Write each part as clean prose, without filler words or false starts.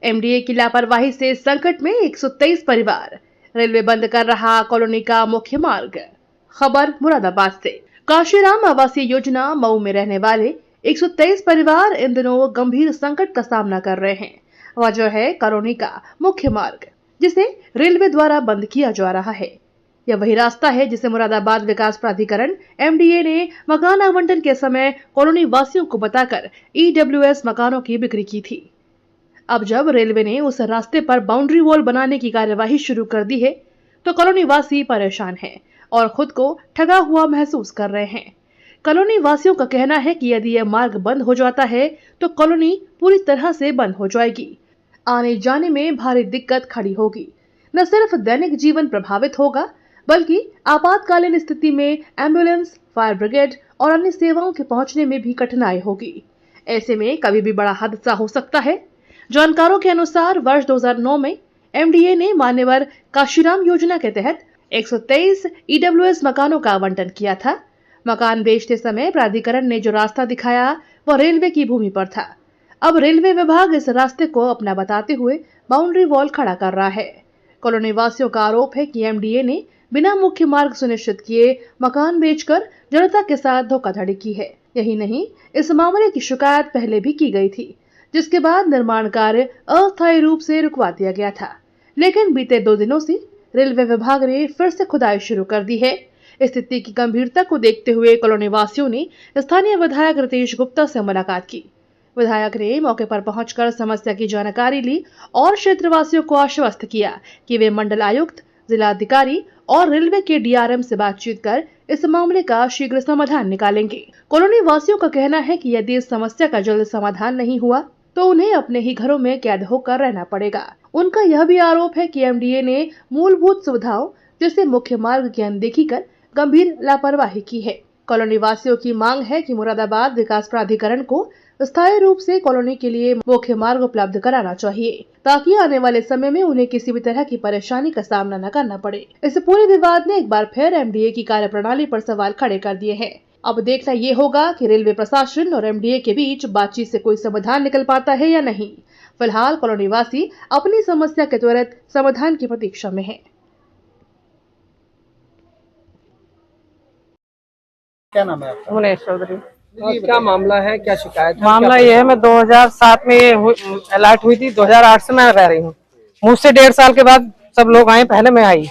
MDA की लापरवाही से संकट में 123 परिवार, रेलवे बंद कर रहा कॉलोनी का मुख्य मार्ग। खबर मुरादाबाद से। काशीराम आवासीय योजना मऊ में रहने वाले 123 परिवार इन दिनों गंभीर संकट का सामना कर रहे हैं। वजह है कॉलोनी का मुख्य मार्ग, जिसे रेलवे द्वारा बंद किया जा रहा है। यह वही रास्ता है जिसे मुरादाबाद विकास प्राधिकरण एमडीए ने मकान आवंटन के समय कॉलोनी वासियों को बताकर ईडब्ल्यूएस मकानों की बिक्री की थी। अब जब रेलवे ने उस रास्ते पर बाउंड्री वॉल बनाने की कार्यवाही शुरू कर दी है, तो कॉलोनी वासी परेशान हैं और खुद को ठगा हुआ महसूस कर रहे हैं। कॉलोनी वासियों का कहना है कि यदि यह मार्ग बंद हो जाता है तो कॉलोनी पूरी तरह से बंद हो जाएगी। आने जाने में भारी दिक्कत खड़ी होगी। न सिर्फ दैनिक जीवन प्रभावित होगा, बल्कि आपातकालीन स्थिति में एम्बुलेंस, फायर ब्रिगेड और अन्य सेवाओं के पहुंचने में भी कठिनाई होगी। ऐसे में कभी भी बड़ा हादसा हो सकता है। जानकारों के अनुसार वर्ष 2009 में एमडीए ने मान्यवर काशीराम योजना के तहत 123 ईडब्ल्यूएस मकानों का आवंटन किया था। मकान बेचते समय प्राधिकरण ने जो रास्ता दिखाया वह रेलवे की भूमि पर था। अब रेलवे विभाग इस रास्ते को अपना बताते हुए बाउंड्री वॉल खड़ा कर रहा है। कॉलोनी वासियों का आरोप है कि एमडीए ने बिना मुख्य मार्ग सुनिश्चित किए मकान बेचकर जनता के साथ धोखाधड़ी की है। यही नहीं, इस मामले की शिकायत पहले भी की गई थी, जिसके बाद निर्माण कार्य अस्थायी रूप से रुकवा दिया गया था। लेकिन बीते 2 दिनों से रेलवे विभाग ने फिर से खुदाई शुरू कर दी है। स्थिति की गंभीरता को देखते हुए कॉलोनी वासियों ने स्थानीय विधायक रितेश गुप्ता से मुलाकात की। विधायक ने मौके पर पहुंचकर समस्या की जानकारी ली और क्षेत्रवासियों को आश्वस्त किया कि वे मंडल आयुक्त, जिलाधिकारी और रेलवे के डीआरएम से बातचीत कर इस मामले का शीघ्र समाधान निकालेंगे। कॉलोनी वासियों का कहना है कि यदि इस समस्या का जल्द समाधान नहीं हुआ तो उन्हें अपने ही घरों में कैद होकर रहना पड़ेगा। उनका यह भी आरोप है कि एमडीए ने मूलभूत सुविधाओं जैसे मुख्य मार्ग की अनदेखी कर गंभीर लापरवाही की है। कॉलोनी वासियों की मांग है कि मुरादाबाद विकास प्राधिकरण को स्थायी रूप से कॉलोनी के लिए मुख्य मार्ग उपलब्ध कराना चाहिए, ताकि आने वाले समय में उन्हें किसी भी तरह की परेशानी का सामना न करना पड़े। इस पूरे विवाद ने एक बार फिर एमडीए की कार्यप्रणाली पर सवाल खड़े कर दिए हैं। अब देखना ये होगा कि रेलवे प्रशासन और एमडीए के बीच बातचीत से कोई समाधान निकल पाता है या नहीं। फिलहाल कॉलोनी वासी अपनी समस्या के त्वरित समाधान की प्रतीक्षा में है। क्या नाम है आपका? मुनेश चौधरी। क्या मामला है, क्या शिकायत है? मामला ये है, मैं 2007 में अलर्ट हुई थी, 2008 से मैं रह रही हूँ। मुझसे 1.5 साल के बाद सब लोग आए, पहले मैं आई।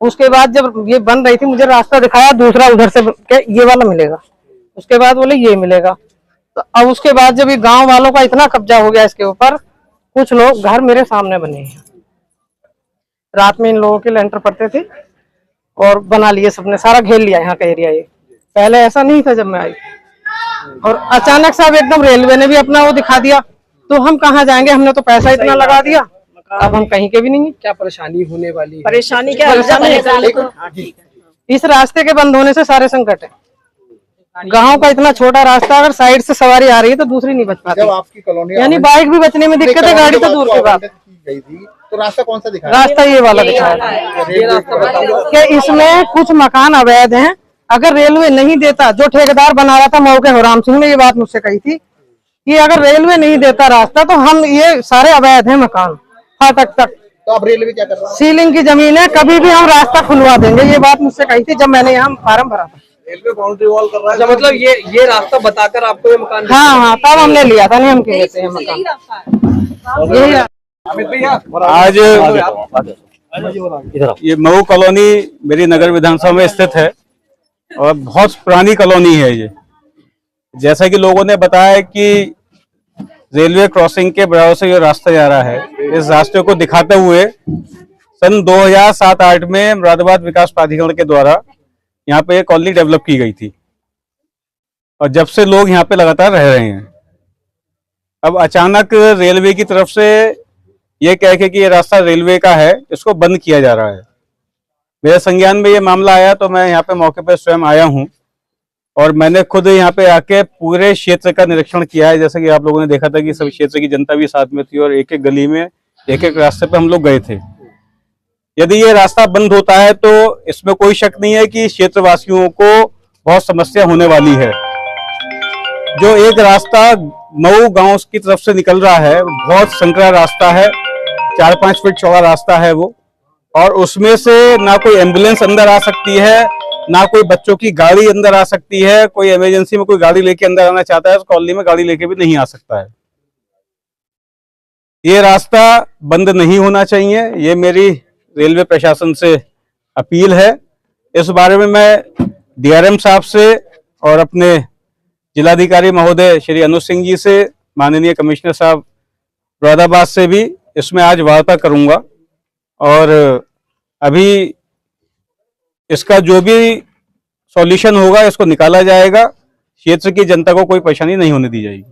उसके बाद जब ये बन रही थी, मुझे रास्ता दिखाया दूसरा, उधर से ये वाला मिलेगा, उसके बाद बोले ये मिलेगा। तो अब उसके बाद जब ये गांव वालों का इतना कब्जा हो गया इसके ऊपर, कुछ लोग घर मेरे सामने बने हैं। रात में इन लोगों के लेंटर पड़ते थे और बना लिए सबने, सारा घेर लिया यहाँ का एरिया। ये पहले ऐसा नहीं था जब मैं आई, और अचानक से अब एकदम रेलवे ने भी अपना वो दिखा दिया। तो हम कहाँ जाएंगे, हमने तो पैसा इतना लगा दिया, अब हम कहीं के भी नहीं है। क्या परेशानी होने वाली है? परेशानी क्या है, इस रास्ते के बंद होने से सारे संकट है। गांव का इतना छोटा रास्ता, अगर साइड से सवारी आ रही है तो दूसरी नहीं बच पाती। जब आपकी कॉलोनी यानी बाइक भी बचने में दिक्कत है, गाड़ी तो दूर की बात। गई थी तो रास्ता कौन सा दिखाया? रास्ता ये वाला दिखाया कि इसमें कुछ मकान अवैध हैं। अगर रेलवे नहीं देता, जो ठेकेदार बना रहा था मऊ के राम सिंह ने ये बात मुझसे कही थी कि अगर रेलवे नहीं देता रास्ता तो हम ये सारे अवैध हैं मकान फाटक तक। तो अब रेलवे क्या कर रहा है? सीलिंग की जमीन है, कभी भी हम रास्ता खुलवा देंगे, ये बात मुझसे कही थी जब मैंने यहाँ फार्म भरा था। रेलवे बाउंड्री वॉल कर रहा है, मतलब ये रास्ता बताकर आपको ये मकान? हाँ, तब हमने लिया था, नहीं हम क्यों लेते हैं मकान। आज ये मऊ कॉलोनी मेरी नगर विधानसभा में स्थित है और बहुत पुरानी कॉलोनी है ये। जैसा कि लोगों ने बताया कि रेलवे क्रॉसिंग के बराबर से ये रास्ता जा रहा है, इस रास्ते को दिखाते हुए सन 2007-8 में मुरादाबाद विकास प्राधिकरण के द्वारा यहाँ पे कॉलोनी डेवलप की गई थी और जब से लोग यहाँ पे लगातार रह रहे हैं। अब अचानक रेलवे की तरफ से ये कह के कि ये रास्ता रेलवे का है, इसको बंद किया जा रहा है। मेरे संज्ञान में ये मामला आया तो मैं यहाँ पे मौके पे स्वयं आया हूँ और मैंने खुद यहाँ पे आके पूरे क्षेत्र का निरीक्षण किया है। जैसे कि आप लोगों ने देखा था कि सभी क्षेत्र की जनता भी साथ में थी और एक एक गली में एक एक रास्ते पे हम लोग गए थे। यदि ये रास्ता बंद होता है तो इसमें कोई शक नहीं है कि क्षेत्रवासियों को बहुत समस्या होने वाली है। जो एक रास्ता मऊ गांव की तरफ से निकल रहा है, बहुत संकरा रास्ता है, 4-5 फीट चौड़ा रास्ता है वो, और उसमें से ना कोई एम्बुलेंस अंदर आ सकती है, ना कोई बच्चों की गाड़ी अंदर आ सकती है। कोई इमरजेंसी में कोई गाड़ी लेके अंदर आना चाहता है तो कॉलोनी में गाड़ी लेके भी नहीं आ सकता है। ये रास्ता बंद नहीं होना चाहिए, ये मेरी रेलवे प्रशासन से अपील है। इस बारे में मैं डीआरएम साहब से और अपने जिलाधिकारी महोदय श्री अनुज सिंह जी से, माननीय कमिश्नर साहब मुरादाबाद से भी इसमें आज वार्ता करूंगा, और अभी इसका जो भी सॉल्यूशन होगा इसको निकाला जाएगा। क्षेत्र की जनता को कोई परेशानी नहीं होने दी जाएगी।